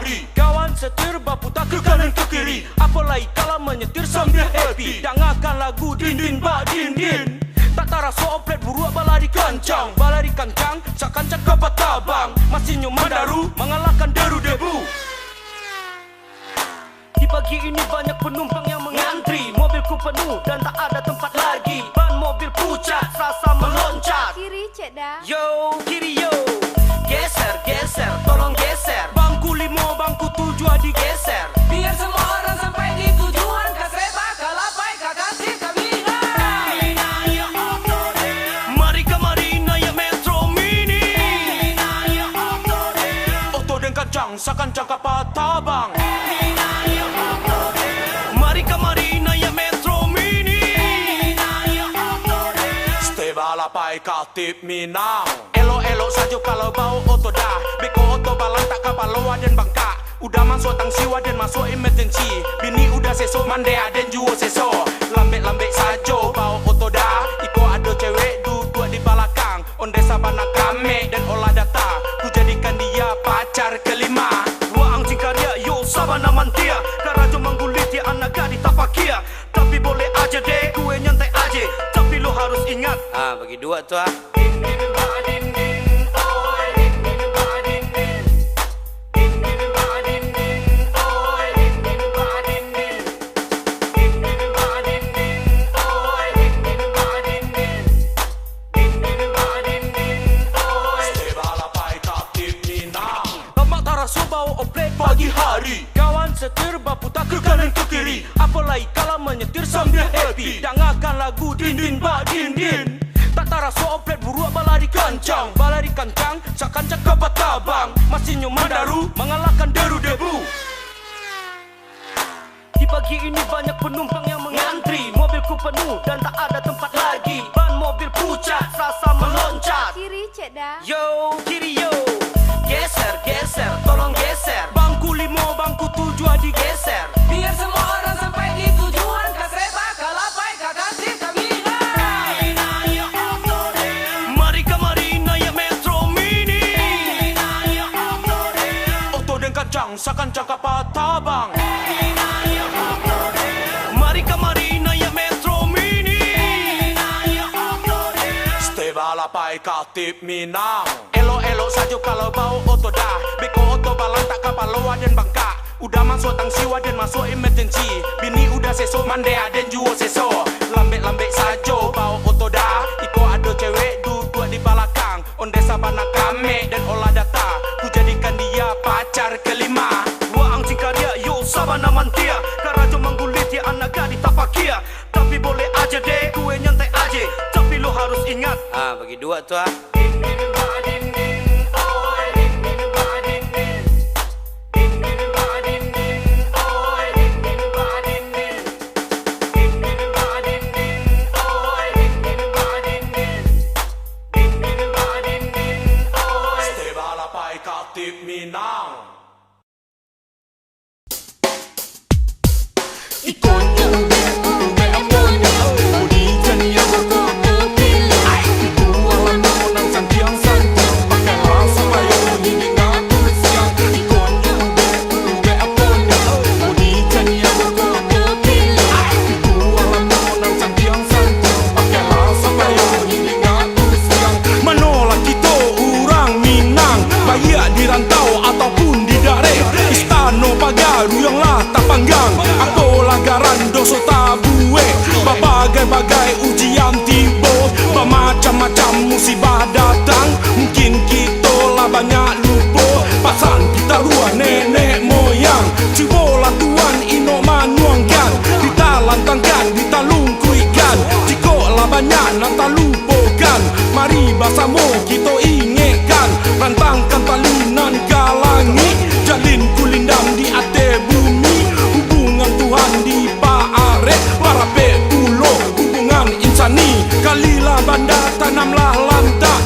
hari. Kawan setir baputar ke kanan ke kiri, apalagi kalau menyetir sambil happy. Dengarkan lagu din din ba din din. Tak terasa oplet buruk balari kancang. Balari kancang, sak kancang kapat tabang. Masih nyoman daru, mengalahkan deru debu. Di pagi ini banyak penumpang yang mengantri. Mobilku penuh dan tak ada tempat lagi. Ban mobil pucat, rasa meloncat. Kiri cek dah. Yo, kiri yo. Geser, geser, tolong geser. Bangku 5, bangku 7 digeser. Biar semua orang sampai di tujuan. Kaseba, kalapai, kakasih, kabingan. Mari ke Marina ya Metro Mini. Oto dan kancang, sakancang kapat tabang. Mari ke Marina ya Metro Mini. Stay balapai Katip Minang. Elok-elok saja kalau bau oto dah. Beko oto balang tak kapal loa dan bangka. Udah masuk tang siwa dan masuk emergency. Bini udah seso mande aden juo seso. Lambek-lambek saja bau oto dah. Iko ada cewek duduk di belakang. Onde sabana kame dan olah data. Ku jadikan dia pacar kelima. Waang cingkarya yo sabana mantia. Karajo manggulit ya anak gadi tapakia. Tapi boleh aja deh gue nyantai aja. Tapi lo harus ingat. Bagi dua tuh Din din ba din din, oi. Din din ba din din. Din din ba din din, oi. Din din ba din din. Din din ba din din, oi. Din din ba din din. Din din ba din din, oi. Stay balapai Katip Minang. Tambak taraso bau oplet pagi hari. Kawan setir baputar ke kanan ke kiri, apalagi kalau menyetir sambil happy. Dengarkan lagu din din ba din din. Tak terasa oplet buruk balari kancang. Balari kancang, sak kancang kapat tabang. Masih nyoman daru, mengalahkan deru debu. Di pagi ini banyak penumpang yang mengantri. Mobilku penuh dan tak ada tempat lagi. Ban mobil pucat, rasa meloncat. Kiri cek dah. Yo, kiri yo. Geser, geser, tolong geser. Bangku 5, bangku 7 digeser. Biar semua orang sampai di tujuan. Kaseba, kalapai, kakasih, kabingan. Mari ke Marina ya Metro Mini. Oto dan kancang, sakancang kapat tabang. Mari ke Marina ya Metro Mini. Stay balapai Katip Minang. Elok-elok saja kalau bau oto dah. Beko oto balang tak kapal loa dan bangka. Udah masuk tang siwa dan masuk emergency. Bini udah seso mande aden juo seso. Lambek-lambek saja bau oto dah. Iko ada cewek duduk di belakang. Onde sabana kame dan olah data. Ku jadikan dia pacar kelima. Waang cingkarya yo sabana mantia. Karajo manggulit ya anak gadi tapakia. Tapi boleh aja deh gue nyantai aja. Tapi lo harus ingat. Bagi dua tuh Din din ba din din, oi. Din din ba din din. Din din ba din din, oi. Din din ba din din. Din din ba din din, oi. Din din ba din din. Din din ba din din, oi. Stay balapai Katip Minang. Ikonyo ube ube amonyo, udi jania berkoko pilih. Itu alam nang santiang santiang, pakai langsung ayo ini ngatur siang. Ikonyo ube ube amonyo, udi jania berkoko pilih. Itu alam nang santiang santiang, pakai langsung ayo ini ngatur siang. Menolak kita orang Minang, baik di rantau ataupun di daerah. Istana Pagaru yang lah tak panggang. Aku lagaran doso tabue. Berbagai-bagai ujian tiba, bermacam-macam musibah datang. Mungkin kita lah banyak lupa pasan kita ruah nenek moyang. Cubalah Tuhan ino manuangkan, ditalantangkan, ditalungkuikan. Jika lah banyak nak tak lupakan, mari bersama kita ingatkan. Rantangkan talinan galangi, jalin kulindam di atas bumi. Hubungan Tuhan di Paaret, para pulau hubungan insani. Kalilah banda tanamlah lantak,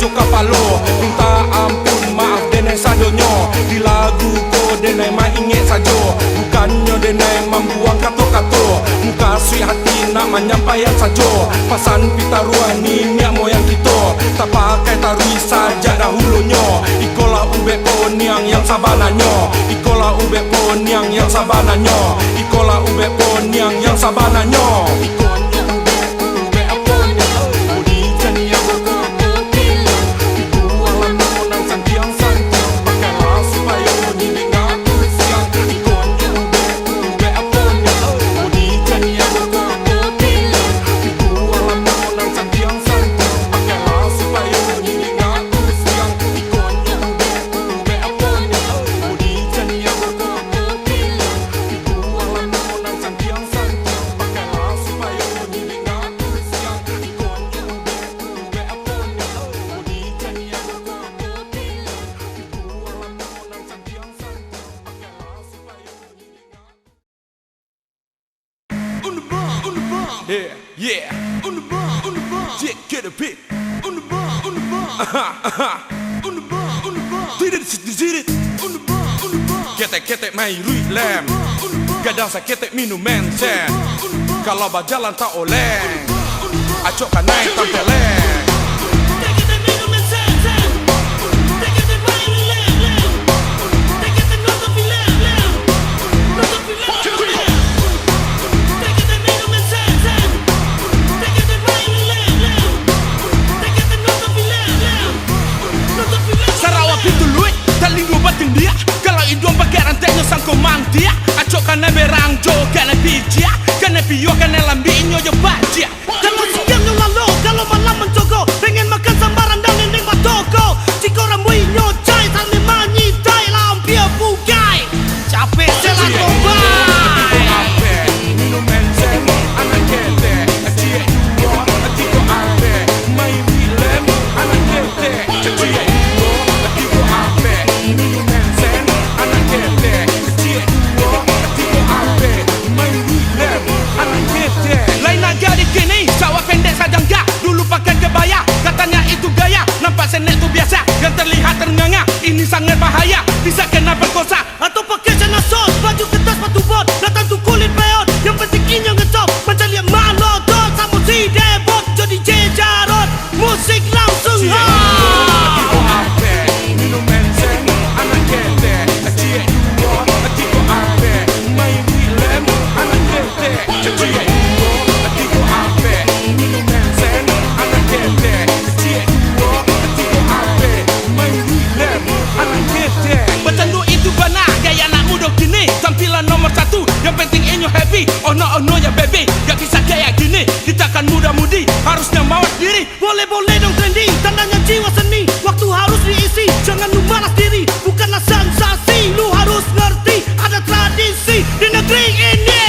kacau kapalo. Minta ampun maaf denai sadonyo. Di lagu ko denai mainget sajo. Bukannya denai membuang kato-kato. Muka sui hati nak menyampaikan sajo. Pasan pita ruah ni niat moyang kita. Tak pakai tarui saja dahulunya. Ikola ube poniang yang sabananya. Ikola ube poniang yang sabananya. Ikola ube poniang yang sabananya. Ikonnya ube apanya, budi jania berkepila. Itu alam menang santiang santiang, pakailah supaya bunyi ngatu siang. Ikonnya ube apanya, budi jania berkepila. Itu alam menang santiang santiang, pakailah supaya bunyi ngatu siang. Ikonnya ube apanya, budi jania berkepila. Itu alam menang santiang santiang, pakailah supaya bunyi ngatu siang. Ikonnya ube apanya, budi jania berkepila. Itu alam menang santiang santiang, pakailah supaya bunyi ngatu. On the bar, yeah, yeah. On the bar, yeah, get a bit. On the bar, on the bar. Did it. On the bar. Ketek mai rui lem. Kadang saya ketek minum mensen. Kalau berjalan tak oleh. Acok kan naik tampeleng. Sarawak itu luit, terlinggu batin dia. Kalau hidung pakai rantainya sangko mantia. Acok kena berang jo, kena pijia. Kena pio, kena lambinya je bajia. Kalau siangnya lalu, kalau malam mencogo, pengen makan sambaran dan nendeng batoko. Jika orang buihnya cai, sambil manyitai lampir pugai. Capek selat tobai. Minum mensen, anak ketek. Cie dua, tiga ape. Main film, anak ketek. Cie dua, tiga ape. Minum mensen, anak ketek. Cie dua, tiga ape. Main film, anak ketek. Lain nak jadi kini, sawah pendek saja enggak. Dulu pakai kebaya, katanya itu gaya. Nampak senek tu biasa, yang terlihat ternganga. Ini sangat bahaya, bisa kena perkosa. Atau pakai celana sos, baju kertas, sepatu bot, datang tu kulit peot. Yang penting inya ngecop, macam lihat malodot. Sama si debot, jadi jejarot. Musik langsung hot. Tiga ape. Minum mensen, anak ketek. Cie dua, tiga ape. Main film, anak ketek. Cie dua, tiga ape. Minum mensen, anak ketek. Cie dua, tiga ape. Main film, anak ketek. Bertandu itu benar, gaya anak muda kini. Tampilan nomor satu, yang penting inyo happy. Oh no ya baby, gak bisa kayak gini. Kita kan muda-mudi, harusnya mawas diri. Boleh-boleh dong trending, tandanya jiwa seni. Waktu harus diisi, jangan lu malas diri. Bukanlah sensasi, lu harus ngerti. Ada tradisi di negeri ini.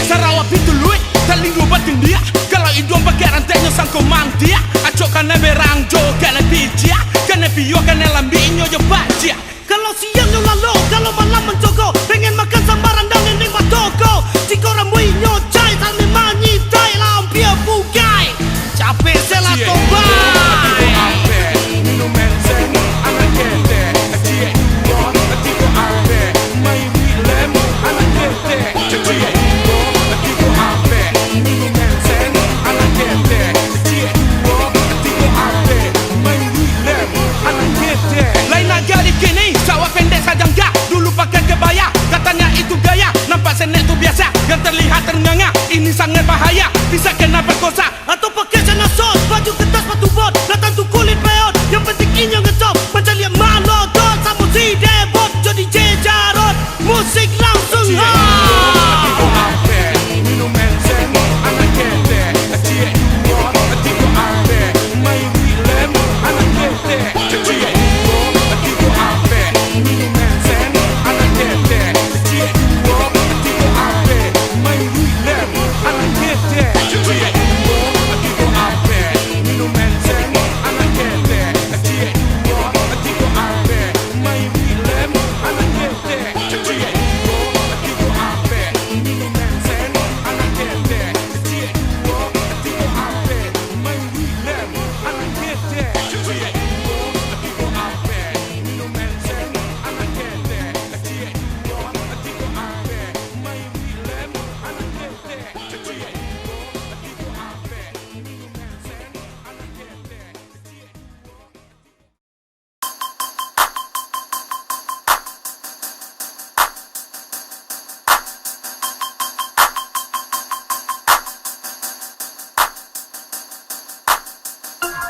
Sarawak itu luit, terlinggu batin dia. Kalau hidung pakai rantainya sangko mantia. Acok kena berang jo, kena pijia. Kena pio, kena lambinya je bajia. Kalau siangnya lalu, kalau malam mencogo, pengen makan sambaran dan nendeng batoko. Jika orang buihnya cai, sambil manyitai lampir pugai. Capek selat Cie tobai. tiga ape. Minum mensen, anak ketek. Cie dua, tiga ape. Main film, anak ketek. Cie dua, tiga ape. Minum mensen, anak ketek. Cie dua, tiga ape. Main film, anak ketek. Lain nak jadi kini, sawah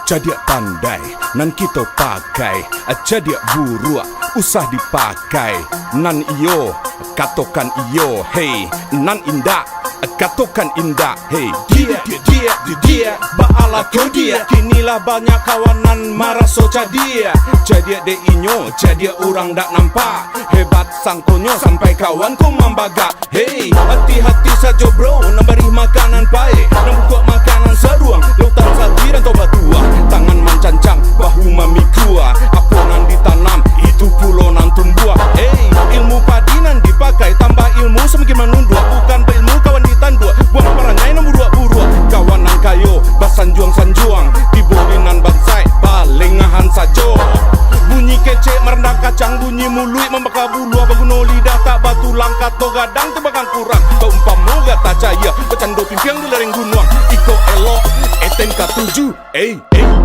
Cadia pandai, nan kita pakai. Cadia buruk, usah dipakai. Nan iyo, katakan iyo. Hey, nan indah, katakan indah. Hey, dia, baala kau dia. Kinilah banyak kawanan marah so cadia. Cadia de inyo, cadia orang dak nampak. Hebat sangkonyo sampai kawan ku membaga. Hey, hati-hati saja bro, nak beri makanan baik, nak buka makanan seruang. Lautan salji dan tobat tua, tangan mancancang, bahu mami kuah. Apa nan ditanam, itu pulau nan tumbuh. Hey, ilmu padi nan dipakai, tambah ilmu semakin menunduk. Bukan berilmu kawan ditanduk, buang perangai nan buruk-buruk. Kawan nan kayo, basanjuang-sanjuang, tiburinan bansai, balengahan sajo. Bunyi kecek merendah kacang, bunyi mulut membakar bulu. Abang lidah tak batu langkat, to gadang tu bakang kurang. Kau umpamu gata caya, bercando pimpiang di lereng gunung. Iko elok, SMK7.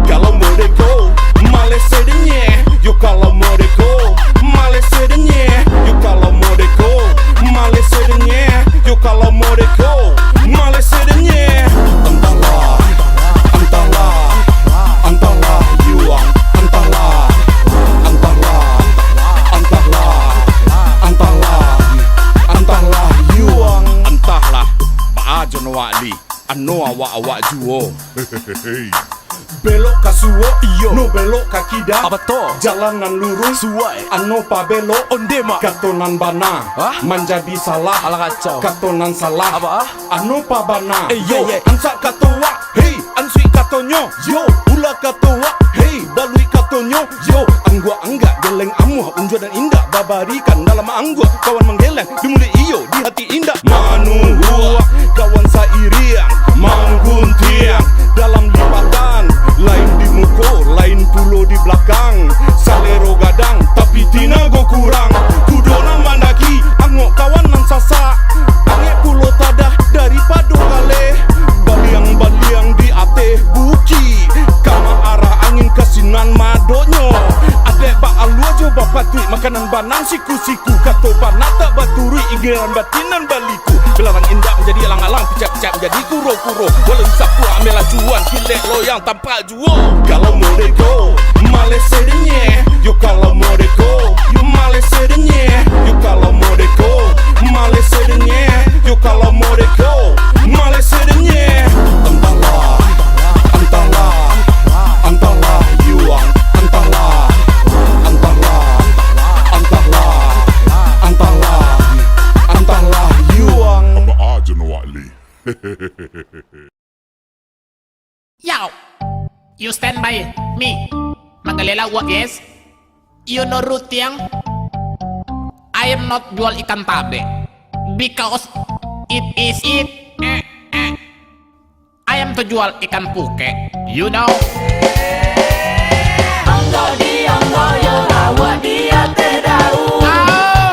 Kalau modeko, Malaysia denye. Yo kalau modeko, Malaysia denye. Yo kalau modeko, Malaysia denye. Yo kalau modeko, Malaysia denye. Entahlah, yuang. Entahlah yuang. Entahlah baajon wali ano awak juo. Belok ka suwo, iyo. No belok ka kida. Apa to? Jalanan lurus, suwai. Ano pa belok, onde mak. Katonan bana, menjadi salah. Ala kacau. Katonan salah. Apa? Ano pa bana. Yo, ansak katowa. Hey, ansui katonyo. Yo, ula katowa. Hey, balui katonyo. Yo, anggua anggak geleng amuh unjua dan indah. Babarikan dalam anggua, kawan menggeleng di mulut iyo, di hati indah. Manu hua, kawan sairiang, mangguntiang dalam lipatan. Lain di muko, lain pulau di belakang. Salero gadang, tapi tina go kurang. Kudona mandaki, angok kawan nan sasak. Angek pulau tadah daripada kale. Baliang-baliang di ateh buki. Kama arah angin kasinan madonyo. Adek bak alua jo bapatui, makanan banang siku-siku. Kato banat tak baturi, ingiran batinan baliku. Belarang indah menjadi alang-alang, picap-picap menjadi kuro-kuro. Walau sapu ambil acuan, kilek loyang tanpa juo. Kalau modeko, Malaysia denye. Yo kalau modeko, yo Malaysia denye. Yo kalau modeko, Malaysia denye. Yo kalau modeko, Malaysia denye. Entahlah yuang. Entahlah yuang. Baajon wali. Yo, you stand by me. Manggalela what yes? You know Rutiang? I am not jual ikan tabe because it is it. I am to jual ikan puke. You know? Anggo yo lawa dia tedau.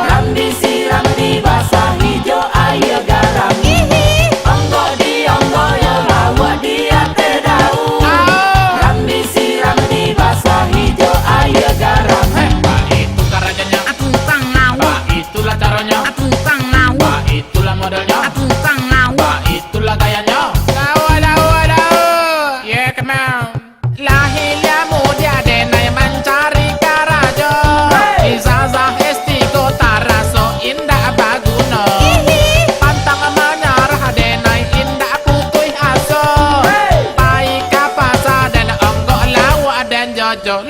Ram disiram di basah hijau air garam. Anggo yo lawa dia tedau. Ram disiram di basah hijau air garam. Pak itu caranya, Aku kang ngawur, Pak itulah caranya, aku kang ngawur, Pak itulah modelnya, aku kang ngawur. Pak itulah gayanya. Dawa. Yeah, come on. Lahirnya muda denai mencari karajo. Izazah estiko taraso indah baguno. Pantang menyerah denai indah putih aso. Paika pasa dan onggok lawa dan jojo.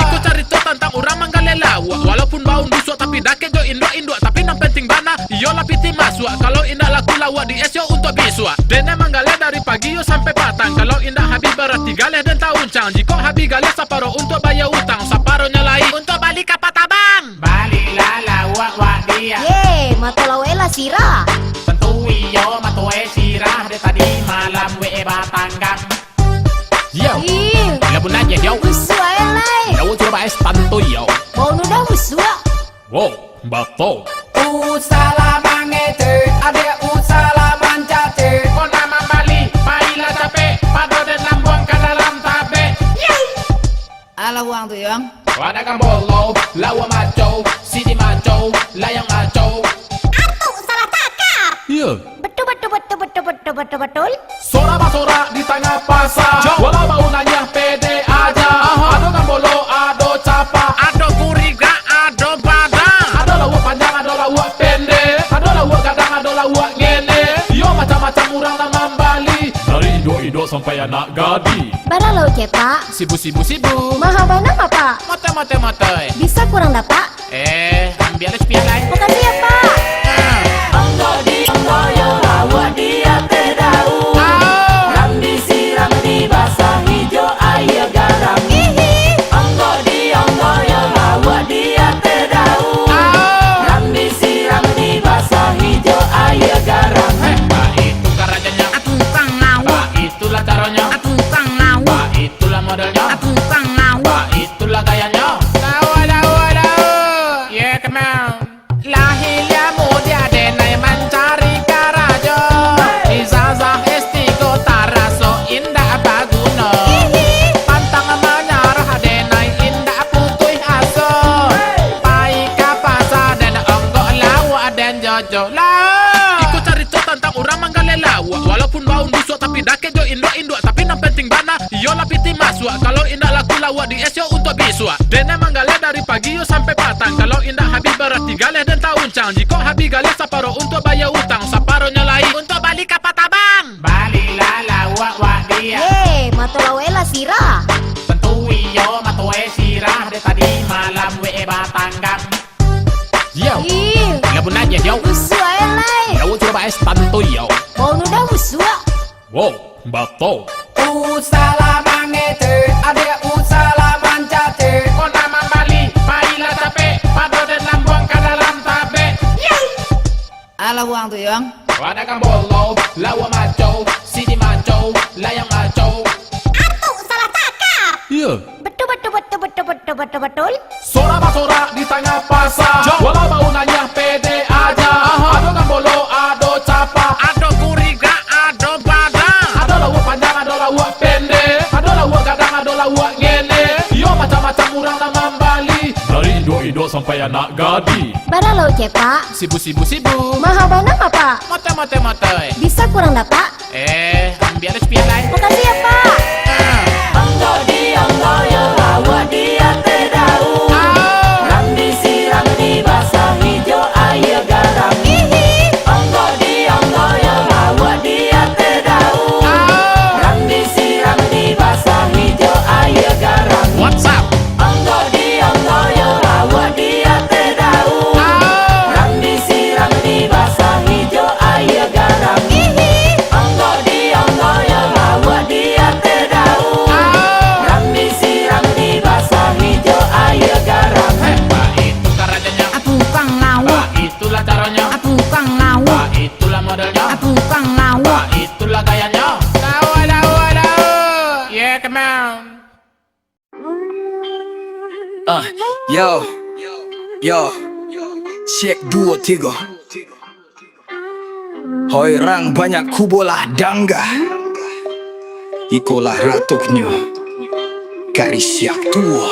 Ikut cerita tentang orang manggalela lawa. Walaupun bau busuk tapi dake jo induk tapi yang penting bana. Yo lapiti masuk. Kalau indah laku lawa di es yo untuk bisua. Dene manggale dari pagi yo sampai patang. Kalau indah habis berarti galeh dan tahun cang. Jika habis galeh saparo untuk bayar utang. Saparonya lain untuk balik ke patabang. Baliklah lawa wak dia. Ye, matolawela sira. Pentui yo matue sirah. De tadi malam we batanggang. Yo, Ih, labun aja yo. usua elai. Yo coba es tantu yo. Mau nudah usua. Wow, bato. Usala mangete, ada usala mancate. Kau nama Bali, marilah capek. Pado dan lambung ke dalam tabe. Alah uang tuh yang. Ada kambolo, lawa maco, sidi maco, layang maco. Aku salah cakap. Iya. Betul. Sora basora di tengah pasar. Walau bau nanya pe sampai anak gadi. Bara lo cepak. Sibu. Mahal banget Pak. Mote. Bisa kurang dapat? Ambil spion lain. Makasih ya Pak. Onggo di onggo yo lawak dia terdau. Rambi siram di basah hijau air garam. Onggo di onggo yo lawak dia terdau. Rambi siram di basah hijau air garam. Pak itu karajanya, Tukang ngawak. Pak itulah caranya, Tukang ngawak. Pak itulah modelnya, Tukang ngawak. Pak itulah gayanya. Dawa. Yeah, come on. Lahirnya muda denai mencari karajo. Izazah estiko taraso indah baguna. Pantang menyerah denai indah putih aso. Paika pasar dan onggok lawa dan jojo lah. Ikut cerita tentang orang manggale lawa. Walaupun bau busuk tapi dake jo induk tapi yang penting bana yo lapiti masuk. Kalau indah laku lawa di esyo untuk biswa. Dene manggale dari pagi yo sampai patang. Kalau indah habis berarti galeh dan tahun cang. Jika habis galeh saparo untuk bayar utang, saparonya lain untuk balik kapal tabang. Balilah lawak wak dia. Matulawela sirah. Tentu iyo matue sirah de tadi malam we batanggang. Yo, Ih, labun aja yo. busuk elai. Yo coba es tantu yo. Mau nudah busuk. Wow, bato. Usala mangete, ada usala mancate. Kota Mambali, pailah capek, pado dan lambung ke dalam tabe. Alah uang tuh yang. Wadah kambolo, lawa maco, sidi maco, layang maco. Atuk salah tangkap. Iya. Betul. Sora basora di tengah pasar. Walau bau nanya pede aja. Ado kambolo, ado capa, ado kuriga, ado badang. Ado lawak panjang, ado lawak pendek. Ado lawak gadang, ado lawak ngene. Yo macam-macam orang nama Bali. Dari induk sampai anak gadi. Bara lo cepak. Sibu. Mahal banget Pak. Mote. Bisa kurang dapat? Ambil spion lain. Makasih ya Pak. Onggo di onggo yo lawak dia terdau. Rambi siram di basah hijau air garam. Onggo di onggo yo lawak dia terdau. Rambi siram di basah hijau air garam. What's up? Onggo di onggo yo lawak dia terdau. Rambi siram di basah hijau air garam. Onggo di onggo yo lawak dia terdau. Rambi siram di basah hijau air garam. Pak itu karajanya, Tukang ngawak. Pak itulah caranya, Tukang ngawak. Pak itulah modelnya, Tukang ngawak. Pak itulah gayanya. Dawa. Yeah, come on. Yo, cek 2, 3. Orang banyak kubolah dangga. Ikolah ratuknya garis yang tua.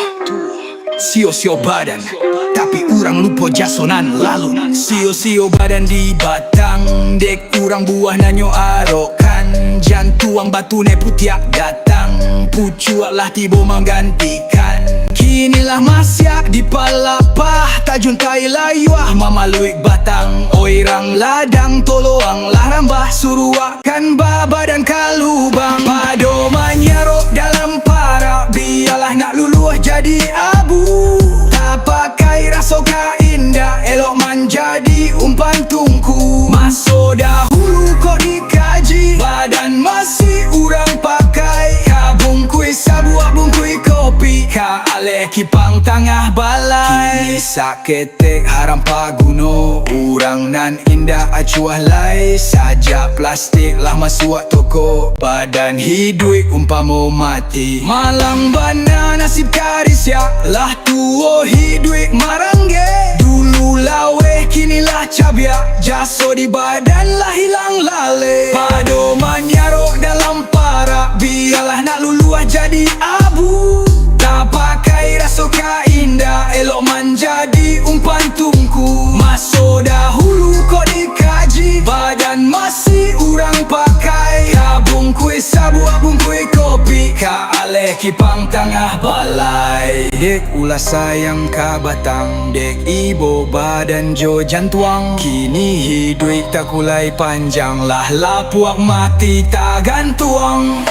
Sio-sio badan, tapi orang lupa jasonan lalu. Sio-sio badan di batang, dek orang buah nanyo arokan. Jantuang batu ne putiak datang, pucuaklah tibo menggantikan. Kinilah masyak di palapah, tajun tai layuah mamaluik batang. Oirang ladang toloang lah rambah suruakan baba dan kalubang. Pado manyarok dalam para, biarlah nak luluh jadi abu. Tak pakai rasoka indah, elok menjadi umpan tungku. Masuk dahulu kau dikaji, badan masih urang pakai. Kabungkui sabuak bungkui kopi, ka aleh kipang tengah balai. Kini ketek haram paguno, urang nan indah acuah lai. Sajak plastik lah masuk toko, badan hidup umpamo mati. Malang bana nasib karisya, lah tuo hidup marangge. Dulu lawe kinilah cabiak, jaso di badan lah hilang lale. Pado manyarok dalam para, biarlah nak luluah jadi abu. Tak pakai rasoka indah, elok menjadi umpan tungku. Masuk dahulu kau dikaji, badan masih urang pakai. Kabungkui sabuak bungkui kopi, ka aleh kipang tengah balai. Dek ulah sayang ka batang, dek ibo badan jo jantuang. Kini hidup tak kulai panjang, lah lapuak mati tak gantuang.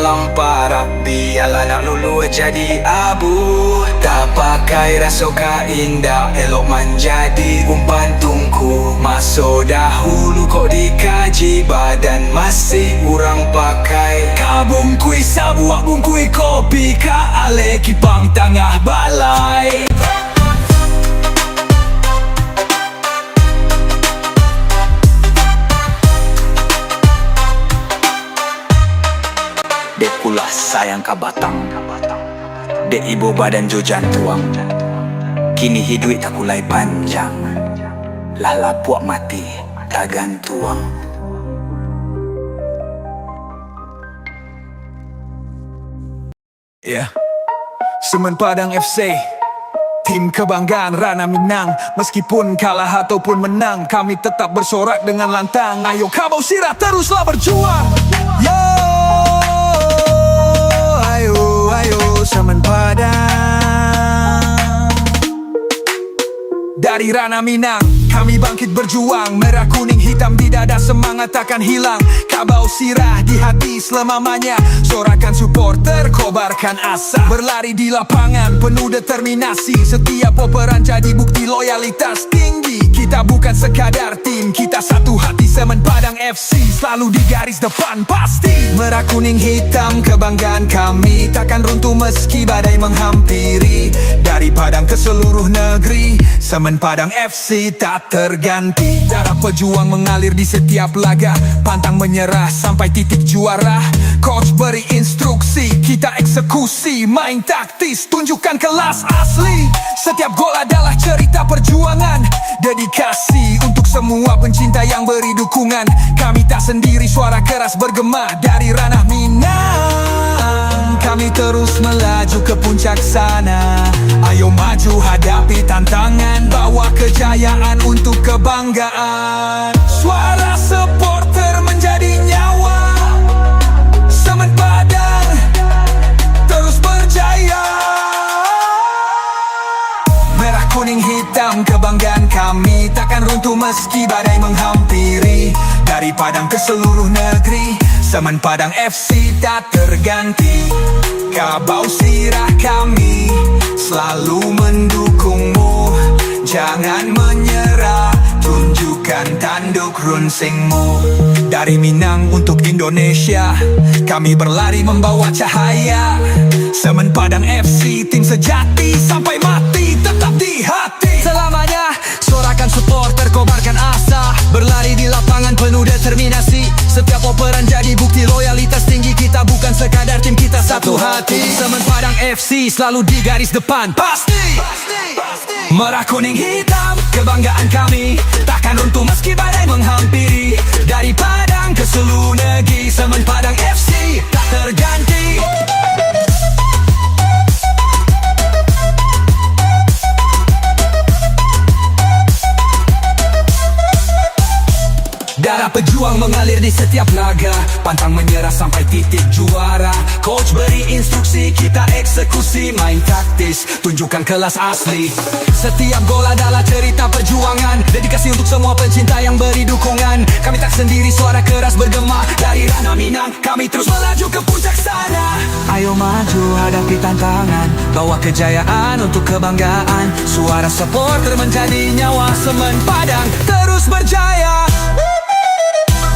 lampara, biarlah nak lulu jadi abu. Tak pakai rasoka indah, elok menjadi umpan tungku. Masa dahulu kok dikaji, badan masih urang pakai. Ka bungkui sabuak bungkui kopi, ka ale kipang tengah balai. Dek pula sayang ka batang, dek ibu badan jo jantuang. Kini hidup tak kulai panjang, lah lapuak mati tak gantuang. Ya, Semen Padang FC, tim kebanggaan Rana Minang. Meskipun kalah ataupun menang, kami tetap bersorak dengan lantang. Ayo Kabau Sirah teruslah berjuang. Yo, ayo Semen Padang. Dari Rana Minang, kami bangkit berjuang. Merah kuning hitam di dada, semangat takkan hilang. Kabau Sirah di hati selamanya. Sorakan supporter, kobarkan asa. Berlari di lapangan, penuh determinasi. Setiap operan jadi bukti loyalitas tinggi. Kita bukan sekadar tim, kita satu hati. Semen Padang FC selalu di garis depan pasti. Merah kuning hitam kebanggaan kami, takkan runtuh meski badai menghampiri. Dari Padang ke seluruh negeri, Semen Padang FC tak terganti. Darah pejuang mengalir di setiap laga, pantang menyerah sampai titik juara. Coach beri instruksi, kita eksekusi. Main taktis, tunjukkan kelas asli. Setiap gol adalah cerita perjuangan. Dedikasi untuk semua pencinta yang beri dukungan. Kami tak sendiri, suara keras bergema dari Ranah Minang. Kami terus melaju ke puncak sana. Ayo maju hadapi tantangan, bawa kejayaan untuk kebanggaan. Suara supporter menjadi nyawa. Semen Padang terus berjaya. Merah kuning hitam kebanggaan kami, takkan runtuh meski badai menghampiri. Dari Padang ke seluruh negeri, Semen Padang FC tak terganti. Kabau Sirah kami selalu mendukungmu. Jangan menyerah, tunjukkan tanduk runsingmu. Dari Minang untuk Indonesia, kami berlari membawa cahaya. Semen Padang FC, tim sejati sampai mati tetap di hati. Selamanya sorakan supporter, kobarkan asa. Berlari di lapangan penuh determinasi. Setiap operan jadi bukti loyalitas tinggi. Kita bukan sekadar tim, kita satu hati. Semen Padang FC selalu di garis depan pasti. Merah kuning hitam kebanggaan kami, takkan runtuh meski badai menghampiri. Dari Padang ke seluruh negeri, Semen Padang FC tak terganti. Darah pejuang mengalir di setiap laga, pantang menyerah sampai titik juara. Coach beri instruksi, kita eksekusi. Main taktis, tunjukkan kelas asli. Setiap gol adalah cerita perjuangan. Dedikasi untuk semua pencinta yang beri dukungan. Kami tak sendiri, suara keras bergema dari Ranah Minang. Kami terus melaju ke puncak sana. Ayo maju hadapi tantangan, bawa kejayaan untuk kebanggaan. Suara supporter menjadi nyawa. Semen Padang terus berjaya.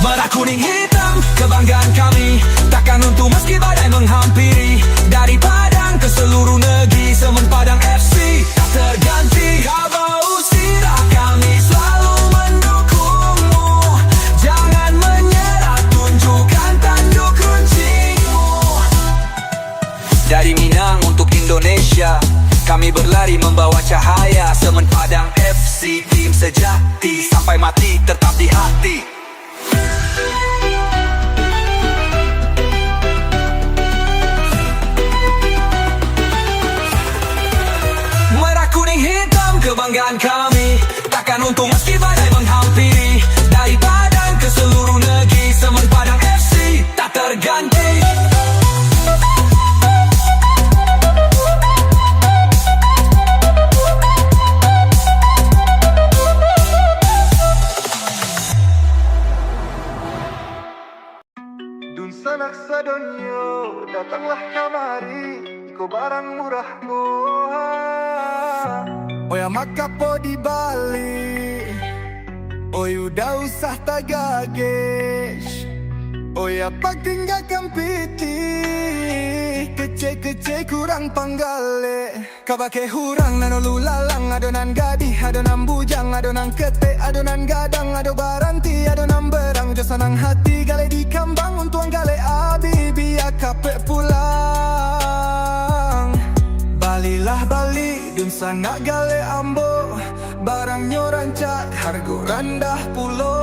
Merah kuning hitam kebanggaan kami, takkan runtuh meski badai menghampiri. Dari Padang ke seluruh negeri, Semen Padang FC tak terganti. Kabau Sirah kami selalu mendukungmu. Jangan menyerah, tunjukkan tanduk runcingmu. Dari Minang untuk Indonesia, kami berlari membawa cahaya. Semen Padang FC, tim sejati sampai mati tetap di hati. Merah kuning hitam kebanggaan kami, takkan runtuh meski badai menghampiri. Dari Padang ke seluruh negeri, Semen Padang FC tak terganti. sanak sadonyo, datanglah kamari, iko barang murahku. Oya makapo di Bali, oy udah usah tagagesh. Oya pagtinggakan piti, kece-kece kurang panggale. Kabake hurang nano lulalang, adonan gadih, adonan bujang, adonan kete, adonan gadang, ado baranti, adonan berang, josanang hati gale di kambang, untuang gale abi biar kape pulang. Balilah Bali, dun sana gale ambo, barangnya rancak, harga rendah pulo,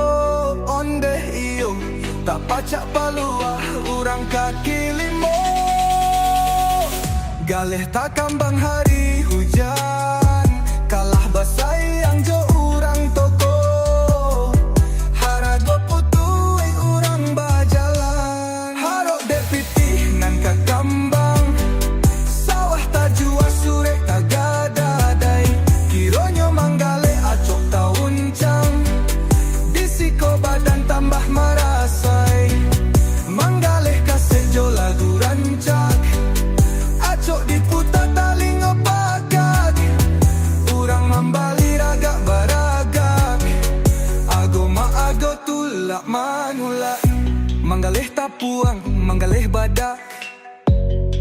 onde iyo, tak pacak paluah, urang kaki limo. Galeh tak kambang hari hujan, kalah basai yang jo urang toko. Harago putui urang bajalan, harok depiti nan ka kambang. Sawah tajua surek tagadadai, kironyo manggale acok tauncang. Disiko badan tambah marasai, manggale kasejo lagu rancak. Acok diputar tali ngopakak, urang mambali ragak baragak. Ago maago tulak manulak, manggaleh tapuang, manggaleh badak.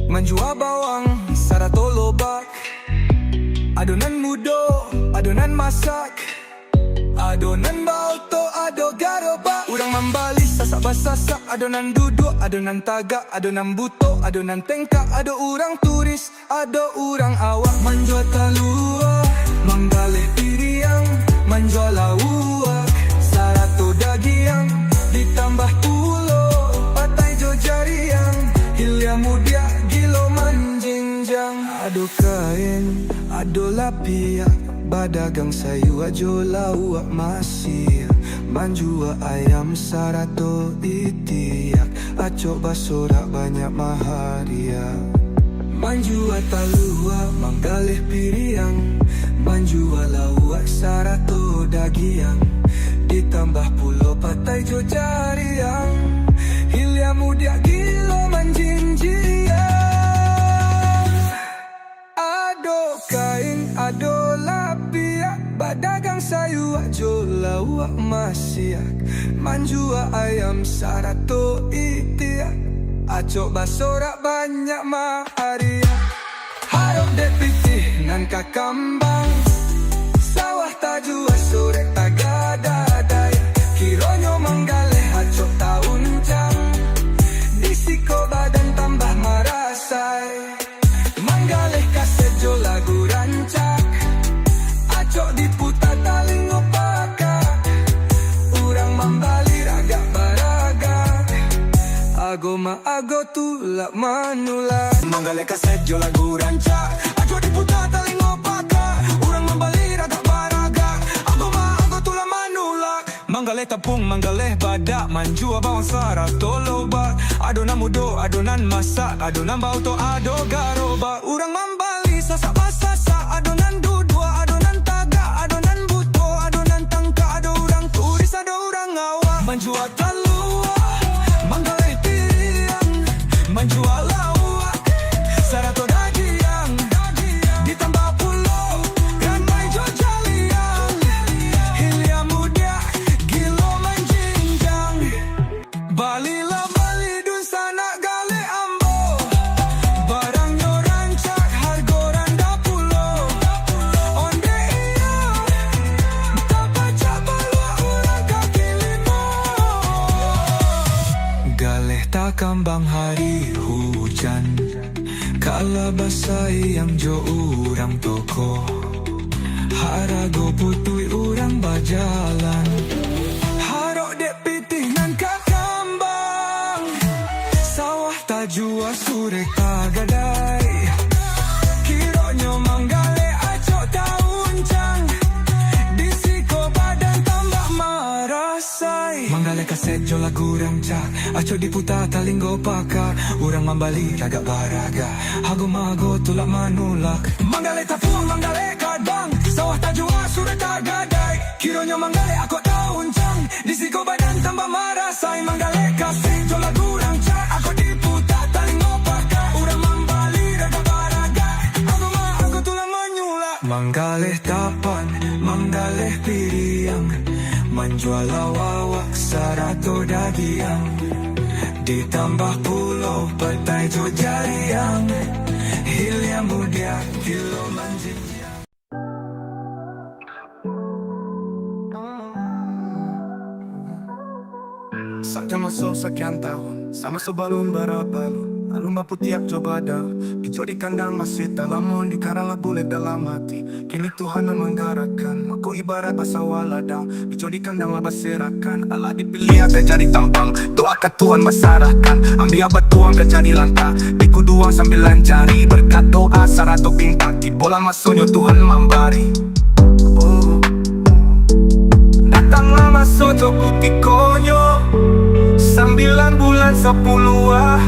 Manjua bawang, sarato lobak. Adonan mudo, adonan masak, adonan bauto, ado garoba. Urang mambali sasak basasak, adonan duduk, adonan tagak, adonan buto, adonan tengkak. Ado urang turis, ado urang awak. Manjua talua, manggaleh piriang, manjua lawak, sarato dagiang, ditambah pulo, patai jo jariang, hilya mudia gilo manjinjang. Ado kain, ado lapiak, badagang sayu ajo lawak masih. Manjua ayam sarato itiak, acok basorak banyak maharia. Manjua talua, manggaleh piriang, manjua lawak sarato dagiang, ditambah pulo patai jo jariang, hilya mudia gilo manjinjiang. Ado kain, ado lapiak, badagang sayu ajo lawak masiak. Manjua ayam sarato itiak, acok basorak banyak maharia. Harok depiti nan kakambang, sawah tajua surek tagadadai. Kironyo manggaleh acok tauncang, disiko badan tambah marasai. Manggaleh kasejo lagu rancak, acok diputar tali ngopakak. Urang mambali ragak baragak, ago maago tulak manulak. Manggaleh kasejo lagu rancak, acok diputar tali ngopakak. Urang mambali ragak baragak, ago maago tulak manulak. Manggaleh tapung, manggaleh badak, manjua bawang sarato lobak. Adonan mudo, adonan masak, adonan bauto, ado garoba. Urang mambali sasak basasak, adonan dudua, adonan tagak, adonan buto, adonan tangka. Ado urang turis, ado urang awak. Manjua talua, manggaleh piriang, manjua lawak, sarato dagiang, ditambah pulo, ramai jo jaliang, hilya mudia gilo manjinjang. Balilah Bali, dun sana gale ambo, barangnya rancak, harga rendah pulo, onde iya, tak pacak balua urang kaki limo. Galeh tak kambang hari hujan, kala basai yang jo urang toko. Harago putui urang bajalan, harok dek pitih nan kakambang. Sawah tajua surek tagadai, kironyo manggale acok tauncang, disiko badan tambah marasai. Manggale kasejo lagu rancak, acok diputar tali ngopakak. Urang mambali ragak baraga, hago mago tulak manulak. Manggale tapuang, manggale kadang, sawah tajua surek tagadai. Kironyo manggale akok tauncang, disiko badan tambah marasai. Manggale kasejo lagu rancak, jual lawak sarato dagiang, ditambah pulau petai jo jariang, hilya mudia kilo manjingnya. Saja masuk sekian tahun, sama sebelum berapa Alumba putiak coba dah Dijo di kandang masih dalam di karala boleh dalam hati. Kini Tuhan menggarakan aku ibarat basawala dah Dijo di kandang lah berserakan. Allah dipilih ada jadi tampang, doakan Tuhan masarahkan. Ambil abad tuang ke jadi langkah, dikuduang sambil lancari. Berkat doa sarato bintang, di bola masuknya Tuhan membari. Datanglah masuk toko pikonyo 9 bulan 10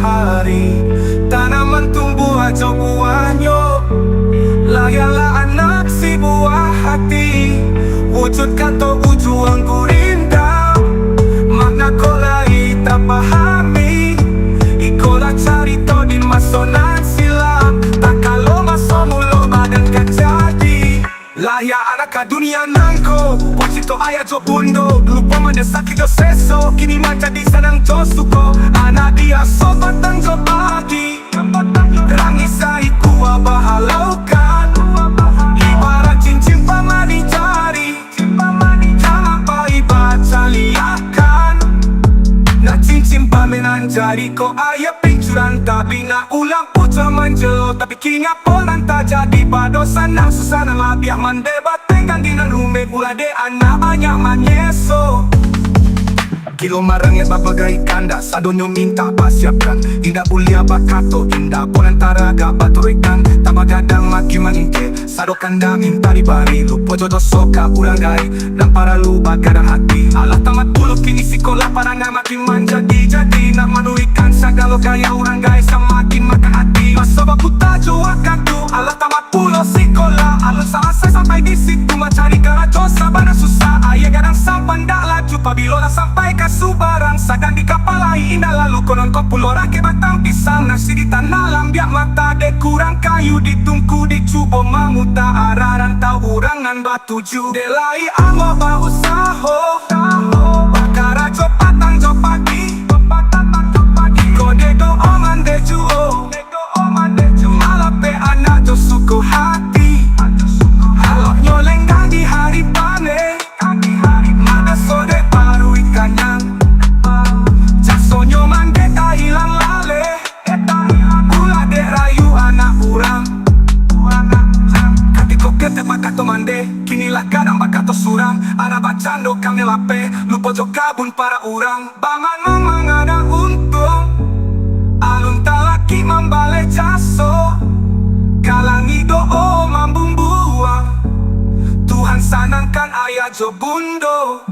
hari, tanaman tumbuh aja buahnya. Layalah anak si buah hati, wujudkan to ujuan gurinda. Makna kolai tak pahami, ikolah carito di masonan silam. Tak kalau masuk mulo badan kan jadi. Laya anak ka dunia nangko, wasito ayah jo bundo. Lupa mana sakit do seso, kini macam di sanang jo suko. Anak dia sobat tang jo pagi, rangi sai kuah bahalaukan. Ibarat cincin pamani jari, jangan pai baca liakan. Nak cincin pamenan jari ko ayah pingcuran. Tapi nak ulang putra manjelo, tapi kinga polan tak jadi. Pado sanang susana lah biar mandebat tenggang dinan rumah pula de anak banyak manyeso. Kilo marangnya babagai kanda, sadonyo minta pasiapkan. Indah bulia bakato, indah polan taraga baturikan. Tambah gadang maki maningke, sado kanda minta dibari. Lupo jodoh soka ulang gai, dan para lu bagadang hati. Allah tamat puluh kini sekolah paranga makin manjadi. Jadi nak manuikan sagalo gaya orang gai semakin makan hati. Masa baku tajo wakatu, Allah tamat puluh sekolah. Alun selesai sampai di situ mencari kerajo sabana susah. Ayah gadang sampan dak laju, pabilo dah sampai ke Subarang. Sadang di kapal lain indah lalu konon kau pulau rakyat batang pisang. Nasi di tanah lambiak mata dek kurang kayu. Ditungku dicuba mamuta araran tahu urangan batu ju. Delai amo bau saho, bakara copatang copagi. Kode do oman dejuo, malape anak jo suku hati. Halo nyoleng di hari pane, mana sode baru ikannya. Jasonyo mande tak hilang lale, pula dek rayu anak urang. Kati kok ketek bakato mande, kinilah kadang bakato surang. Ada bacando kami lape, lupa jo kabun para urang. Bangan memang ada untung, alun talaki membale jaso. Kalangi doa mambumbuang, Tuhan sanangkan ayah jo bundo.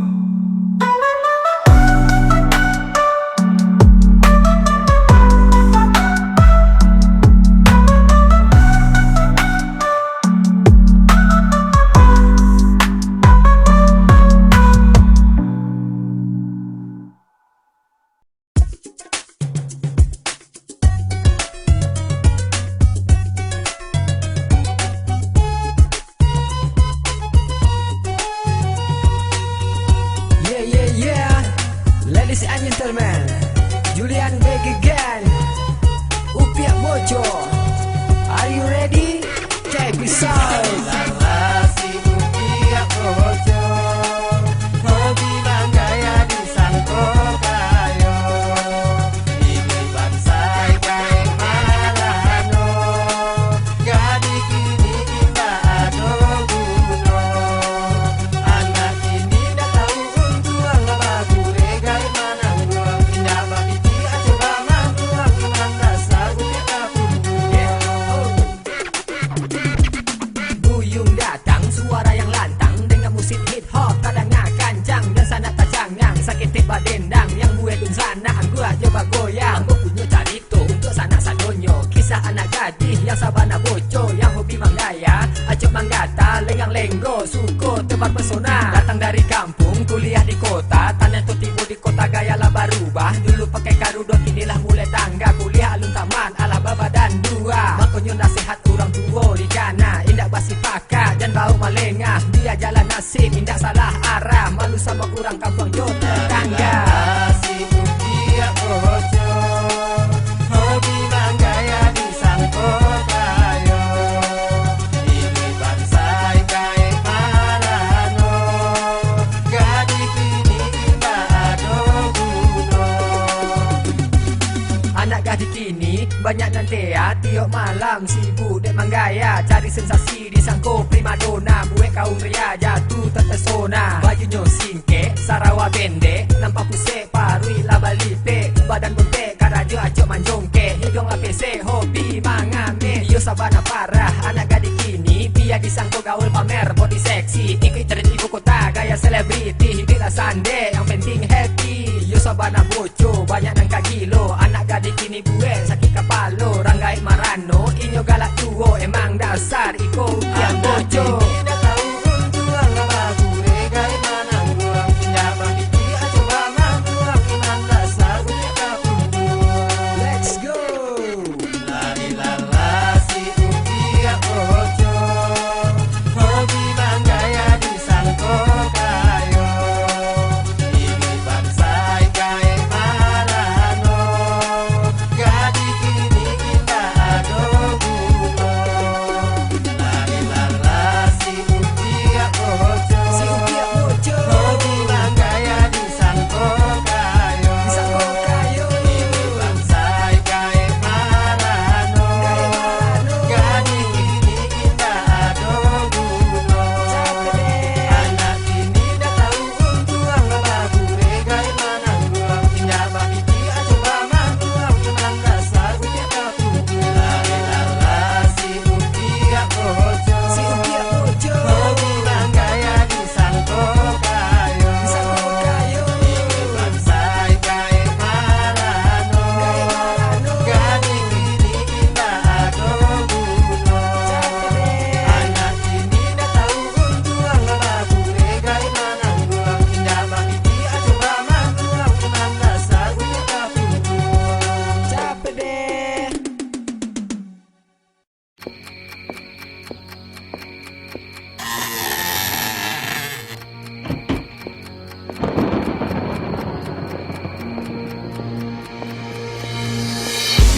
kini banyak nanti ya. Tiap malam sibuk dek manggaya, cari sensasi disangko primadona. Buat kaum pria jatuh terpesona. Bajunya singkek, Sarawak pendek, nampak pusek parui laba lipe. Badan bontek, karajo acok manjongke. Hidung lapese, hobi mangame. Yo sabana parah, anak gadis kini biar disangko gaul pamer body seksi. Ikut tren ibu kota, gaya selebriti. Hiduplah sande, yang penting happy. Yo sabana boco, banyak nangka gilo. Anak gadis kini buat sakit kepalo. Ranggai marano, inyo galak tuo. Emang dasar iko yang boco. Let's go. Si upiak boco. Disangko kayo. Gaya marano. Capek deh. Si upiak boco. Disangko kayo. Gaya marano. Capek deh. Capek deh.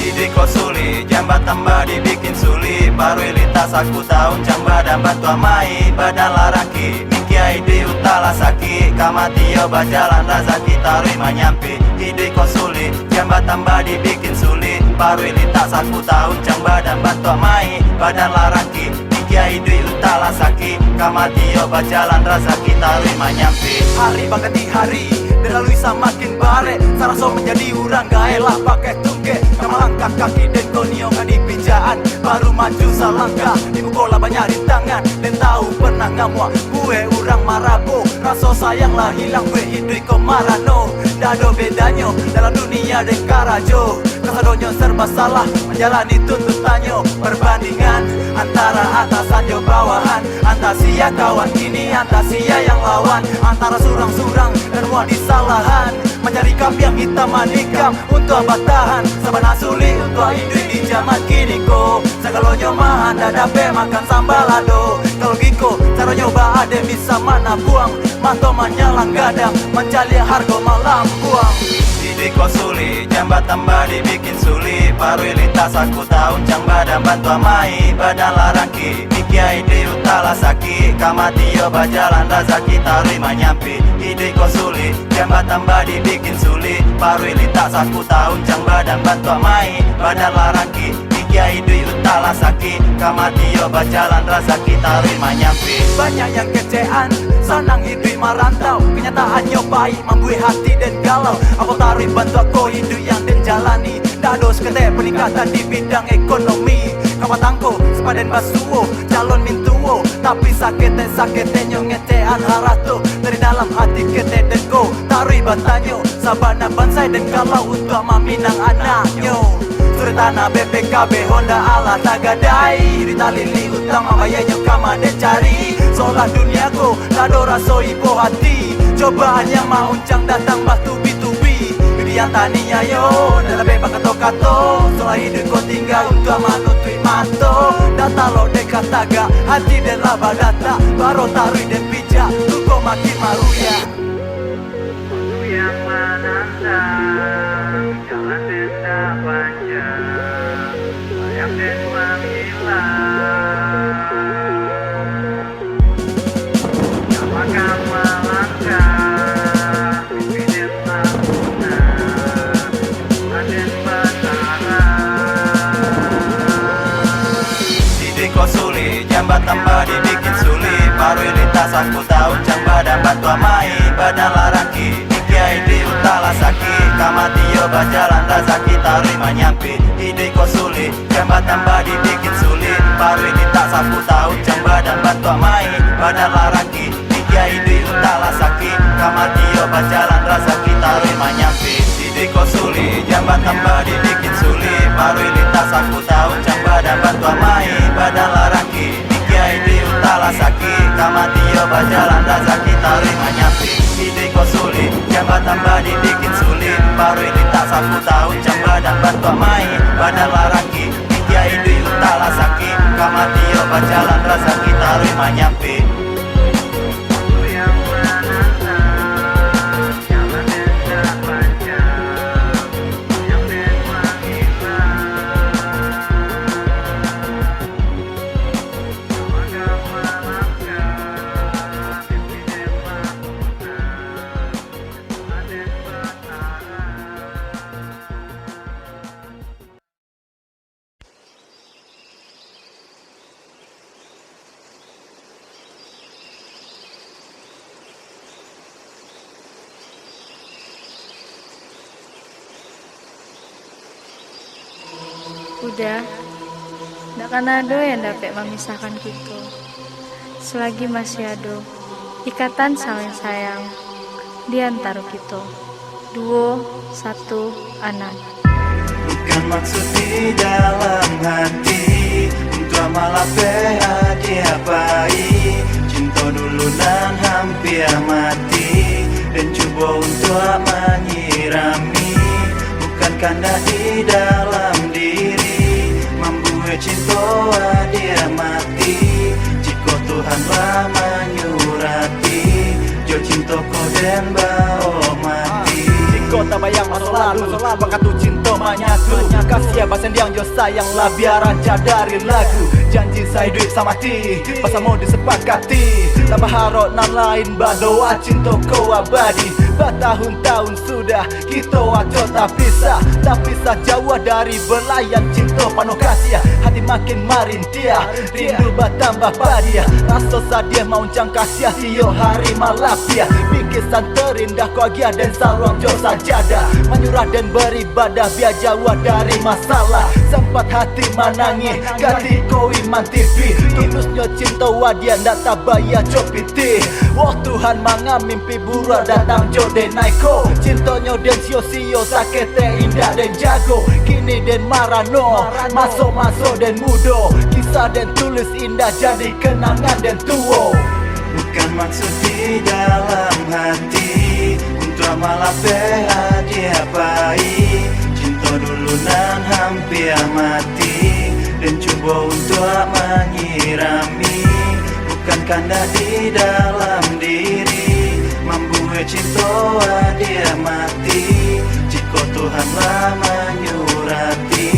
Didiko suli, jambat tambah dibikin suli. Baru elitas aku tahun jamba dan batu amai. Badan laraki, mikiai di utala saki. Kamatio bajalan razaki tarui manyampi. Didiko suli, jambat tambah dibikin suli. Baru elitas aku tahun jamba dan batu amai. Badan laraki, mikiai di utala saki. Kamatio bajalan razaki tarui manyampi. Hari bagati hari, berlalui semakin bare. Saraso menjadi urang gaelah pakai tungke. Kamalangkah kaki dan konio di pijaan. Baru maju salangkah, ibu bola banyak di tangan. Dan tahu pernah ngamuk, gue urang marabo. Raso sayang lah hilang, gue hidui komarano. Dado bedanya dalam dunia dek karajo. Kasadonyo serba salah, menjalani tuntutannya. Perbandingan antara atasan jo bawahan. Antasia kawan ini, antasia yang lawan. Antara surang-surang dan wadisalahan. Mencari kambing hitam manikam untuk abatahan. Sabana sulit untuk hidup di zaman kini ko. Segala nyomahan dadape makan sambalado. Kalau giko cara nyoba ada bisa mana buang. Manto manyalang gadang mencari harga malam buang. Didiko suli, jambat tambah dibikin suli. Baru elitas aku tahun jang badan bantu amai. Badan laraki, mikiai di utala saki. Kamatio bajalan razaki tarui manyampi. Didiko suli, jambat tambah dibikin suli. Baru elitas aku tahun jang badan bantu amai. Badan laraki, mikiai di utala saki. Kamatio bajalan razaki tarui manyampi. Banyak yang kecean, senang hidup merantau. Kenyataannya baik, membuat hati dan galau. Aku tarik bantu aku hidup yang den jalani. Dados kete peningkatan di bidang ekonomi. Kamatangko sepadan basuo, calon mintuo. Tapi sakete nyongecean harato. Dari dalam hati kete deko, tarik bantanyo. Sabana bansai dan galau untuk maminang anaknyo. Suri tanah BPKB Honda ala tagadai. Ditalili utang mamayanya kama dan cari. Seolah duniaku lado raso ibu hati. Cobaan yang mau uncang datang batu bitubi. Yang taninya yo dalam bebas kato-kato. Seolah hidup kau tinggal untuk manutui mato. Data lo dekat taga hati dan laba data. Baru tarui dan pijak tuko makin maruya. Yang menantang jalan desa panjang. Yang den menghilang. Sama-sama langkah. Raden Batara saku tahu cang badan batu amai badan laraki Nikia ide utala saki Kamatio bajalan razaki tarik manyampi ide ko sulit jambatan badi bikin sulit baru ini tak saku tahu cang badan batu amai badan laraki Nikia ide utala saki Kamatio bajalan razaki tarik manyampi ide ko sulit jambatan badi bikin sulit baru ini tak saku tahu cang badan batu amai badan laraki Nikia ide utala saki Kamatio bajalan razaki tarik manyampi ide ko sulit jambatan badi bikin sulit baru ini tak saku tahu cang badan batu amai badan laraki Nikia ide utala saki Kamatio bajalan razaki tarik manyampi Udah, ndak akan ada yang dapat memisahkan kita. Selagi masih ada ikatan saling sayang di antara kita. 2, 1, anak. Bukan maksud di dalam hati untuk malah hadiah baik cinta dulu nan hampir mati dan coba untuk menyirami bukan karena di dalam diri membuat cinta dia mati jika Tuhanlah menyurati jo cinta kau dan bawa mati jika tak bayang masa lalu bakatu cinta menyatu kasih basen yang jo sayang lah biar aja dari lagu janji saya duit sama ti pasal mau disepakati tak berharap nan lain badoa cinta kau abadi bertahun-tahun sudah kita wajo tak pisah jauh dari belayan cinta penuh kasih hati makin marintia rindu bertambah padia rasa sadia mau uncang kasih tiyo hari malapia bikisan terindah kau agia dan saruang jo sajada menyurah dan beribadah biar jauh dari masalah sempat hati menangi ganti kau iman TV tulusnya cinta wadia ndak tabaya copiti wah Tuhan manga mimpi buruk datang jo den naiko cintanya den sio-sio sakete indah den jago kini den marano masuk den mudo kisah den tulis indah jadi kenangan den tuo bukan maksud di dalam hati untuk malah hadiah baik cinta dulu nan hampir mati dan coba untuk menyirami bukan karena di dalam diri membuat cinta dia mati jika Tuhanlah menyurati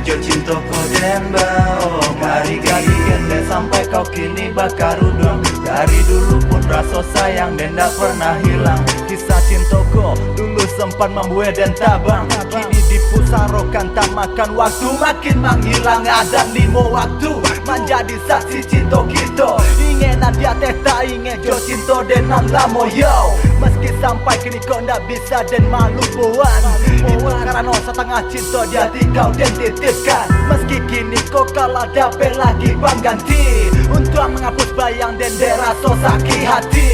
jo cinta kau dan bawa mari gadi gede sampai kau kini bakar udang dari dulu pun rasa sayang dan tak pernah hilang kisah cinta kau dulu sempat membuat dan tabang kini dipusarokan tak makan waktu makin menghilang azan limo waktu menjadi saksi cinta kita ingin dia teh tak ingin jo cinta dan lamo yo meski sampai kini kau ndak bisa dan malu buan itu karena setengah cinta di hati kau dan titipkan meski kini kau kalah dapat lagi pengganti untuk menghapus bayang dan rasa sakit hati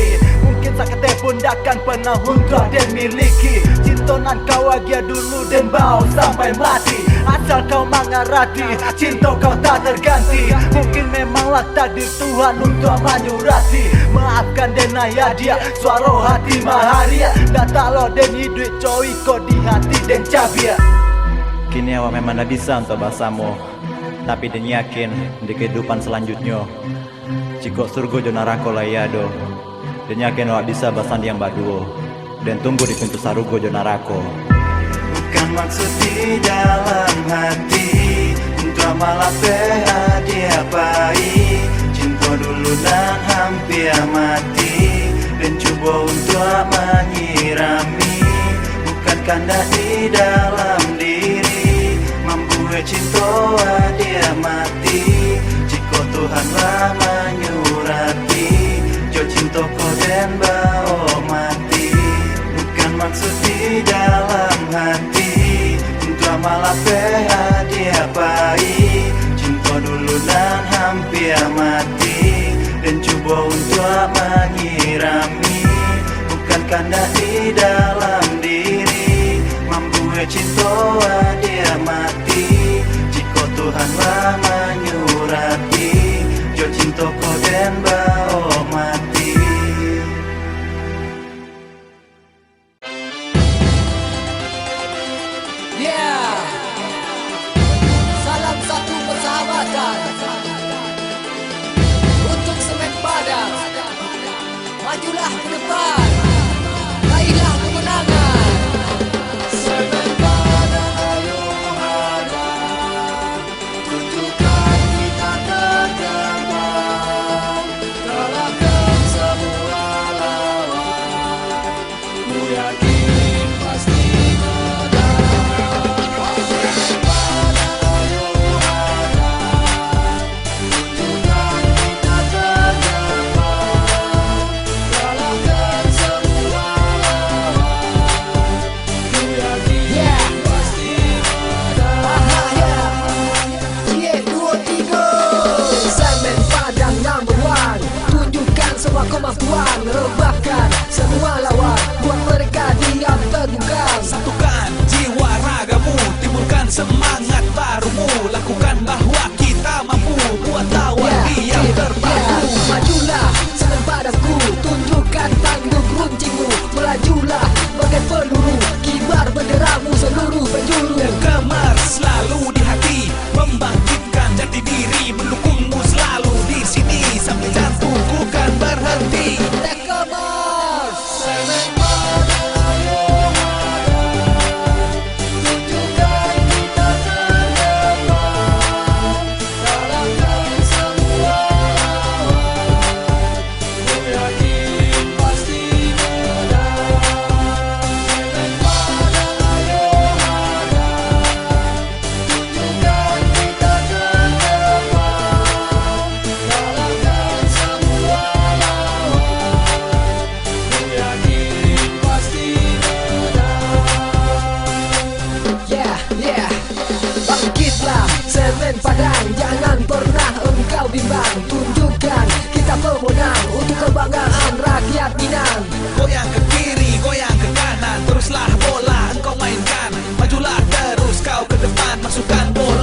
mungkin sakitnya pun takkan pernah untuk dan miliki cinta nan kau agia dulu dan bau sampai mati asal kau mengerti cinta kau tak terganti mungkin memanglah takdir Tuhan untuk menyurati maafkan dan ayah dia suara hati maharia data lo dan hidup coy kau di hati dan cabia kini awak memang tak bisa untuk bahasamu tapi dan yakin di kehidupan selanjutnya jika surga dan neraka lah ya do dan yakin awak bisa bahasan yang baduo dan tunggu di pintu sarugo dan neraka bukan maksud di dalam hati untuk malah hadiah baik cinta dulu dan hampir mati dan coba untuk menyirami bukan karena di dalam diri membuat cinta dia mati jika Tuhanlah menyurati jo cinta malah hadiah baik. Cinta dulu dan hampir mati, dan coba untuk menyirami. Bukan karena di dalam diri mampu cinta dia mati. Jika Tuhanlah menyurati, jo cinta kau dan bau mati. Yeah. Salam satu persahabatan untuk Semen Padang. Majulah ke depan, raihlah kemenangan. Semen Padang ayo hadang, tunjukkan kita terkembang, kalahkan semua lawan. Ku yakin pasti menang. Semen Padang ayo hadang, tunjukkan kita terkembang, kalahkan semua lawan. Ku yakin pasti menang. Yeah, 2, 3. Semen Padang number one, tunjukkan semua kemampuan, rebahkan semua lawan, buat mereka diam tergugang. Satukan jiwa ragamu, timbulkan semangat barumu, lakukan bahwa kita mampu buat lawan diam terpaku. Majulah Semen Padangku, tunjukkan tanduk runcingmu, melajulah bagai peluru, kibar benderamu seluruh penjuru. Dan gemar selalu di hati, membangkitkan jati diri, mendukungmu selalu di sini sampai jantungku kan berhenti. Tekemar Semen Padang ayo hadang, tunjukkan kita terkembang, kalahkan semua lawan. Ku yakin pasti menang. Semen Padang ayo hadang, tunjukkan kita terkembang, kalahkan semua lawan. Ku yakin pasti menang. Yeah. Bangkitlah Semen Padang, jangan pernah engkau bimbang. Tunjukkan kita pemenang untuk kebanggaan rakyat Minang. Goyang ke kiri, goyang ke kanan, teruslah bola engkau mainkan. Majulah terus kau ke depan, masukkan bola